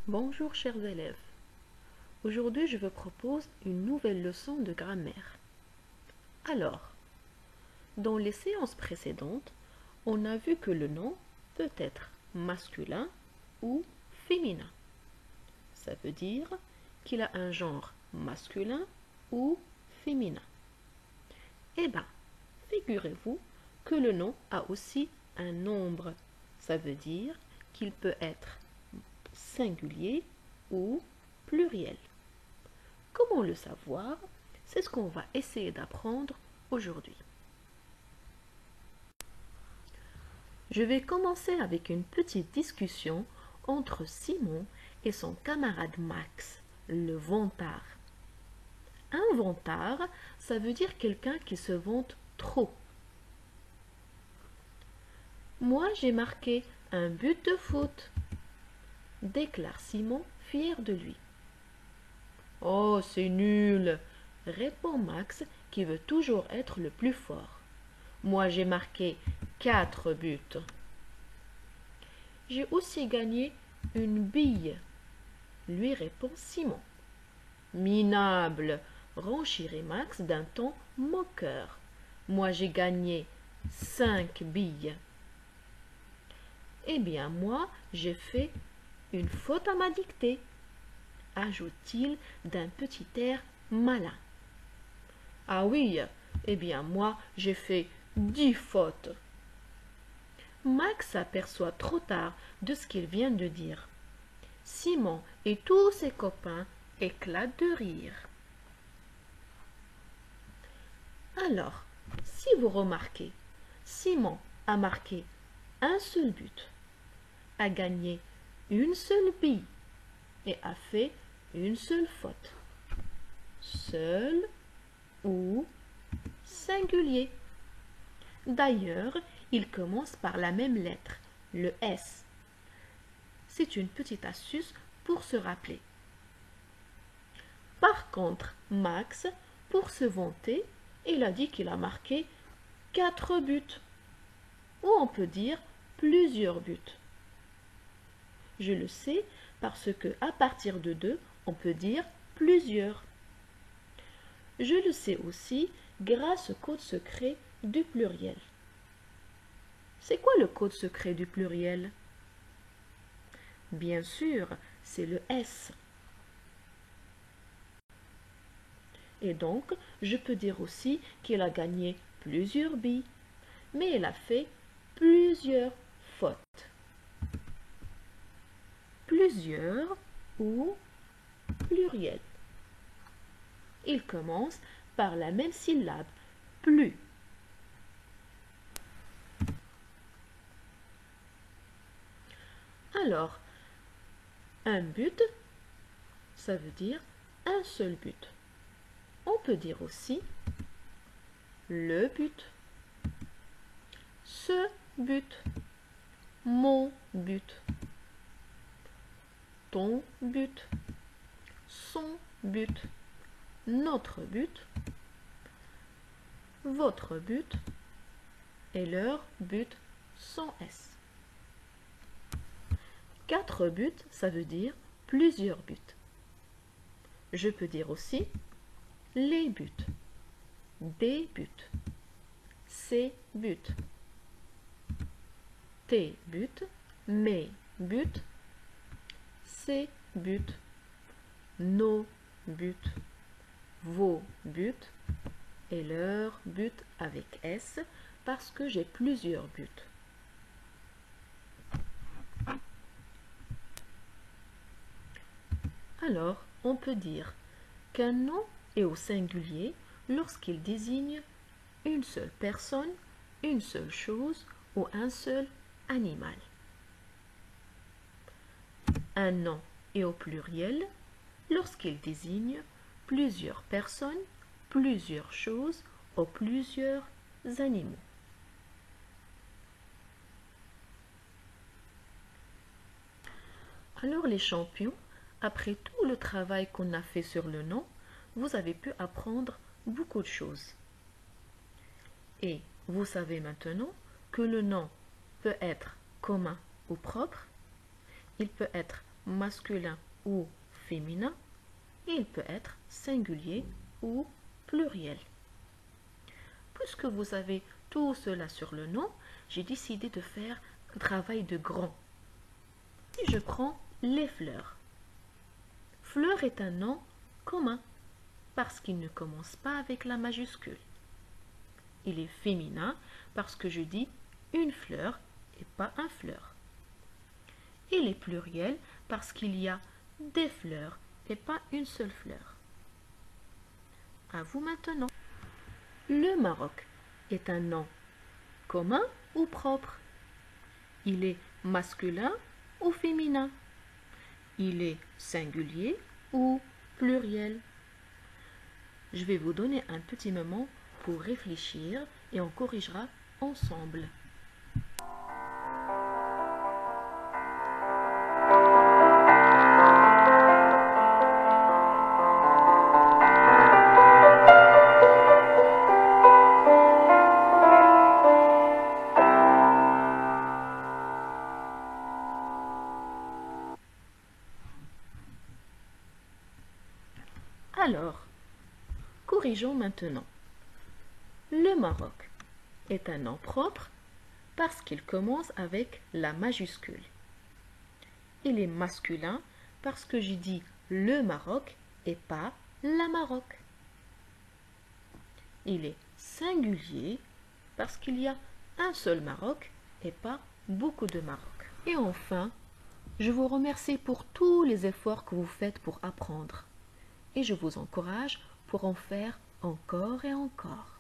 Bonjour chers élèves, aujourd'hui je vous propose une nouvelle leçon de grammaire. Alors, dans les séances précédentes, on a vu que le nom peut être masculin ou féminin. Ça veut dire qu'il a un genre masculin ou féminin. Eh bien, figurez-vous que le nom a aussi un nombre. Ça veut dire qu'il peut être singulier ou pluriel. Comment le savoir? C'est ce qu'on va essayer d'apprendre aujourd'hui. Je vais commencer avec une petite discussion entre Simon et son camarade Max, le vantard. Un vantard, ça veut dire quelqu'un qui se vante trop. Moi, j'ai marqué un but de foot, déclare Simon, fier de lui. Oh, c'est nul, répond Max qui veut toujours être le plus fort. Moi, j'ai marqué 4 buts. J'ai aussi gagné une bille, lui répond Simon. Minable, renchérit Max d'un ton moqueur. Moi, j'ai gagné 5 billes. Eh bien, moi, j'ai fait une faute à ma dictée, ajoute-t-il d'un petit air malin. Ah oui, eh bien, moi, j'ai fait 10 fautes. Max s'aperçoit trop tard de ce qu'il vient de dire. Simon et tous ses copains éclatent de rire. Alors, si vous remarquez, Simon a marqué un seul but, a gagné une seule bille et a fait une seule faute. Seul ou singulier. D'ailleurs, il commence par la même lettre, le S. C'est une petite astuce pour se rappeler. Par contre, Max, pour se vanter, il a dit qu'il a marqué 4 buts. Ou on peut dire plusieurs buts. Je le sais parce que à partir de 2, on peut dire plusieurs. Je le sais aussi grâce au code secret du pluriel. C'est quoi le code secret du pluriel? Bien sûr, c'est le S. Et donc, je peux dire aussi qu'il a gagné plusieurs billes, mais il a fait plusieurs fautes. Plusieurs ou pluriel. Il commence par la même syllabe, plus. Alors, un but, ça veut dire un seul but. On peut dire aussi le but, ce but, mon but, ton but, son but, notre but, votre but et leur but sans S. 4 buts, ça veut dire plusieurs buts. Je peux dire aussi les buts, des buts, ses buts, tes buts, mes buts, ses buts, nos buts, vos buts et leur but avec S parce que j'ai plusieurs buts. Alors, on peut dire qu'un nom est au singulier lorsqu'il désigne une seule personne, une seule chose ou un seul animal. Un nom est au pluriel lorsqu'il désigne plusieurs personnes, plusieurs choses ou plusieurs animaux. Alors les champions, après tout le travail qu'on a fait sur le nom, vous avez pu apprendre beaucoup de choses. Et vous savez maintenant que le nom peut être commun ou propre, il peut être masculin ou féminin, il peut être singulier ou pluriel. Puisque vous avez tout cela sur le nom, j'ai décidé de faire un travail de grand. Si je prends les fleurs. Fleur est un nom commun parce qu'il ne commence pas avec la majuscule. Il est féminin parce que je dis une fleur et pas un fleur. Il est pluriel parce qu'il y a des fleurs et pas une seule fleur. À vous maintenant. Le Maroc est un nom commun ou propre? Il est masculin ou féminin? Il est singulier ou pluriel? Je vais vous donner un petit moment pour réfléchir et on corrigera ensemble. Alors, corrigeons maintenant. Le Maroc est un nom propre parce qu'il commence avec la majuscule. Il est masculin parce que j'ai dit le Maroc et pas la Maroc. Il est singulier parce qu'il y a un seul Maroc et pas beaucoup de Maroc. Et enfin, je vous remercie pour tous les efforts que vous faites pour apprendre. Et je vous encourage pour en faire encore et encore.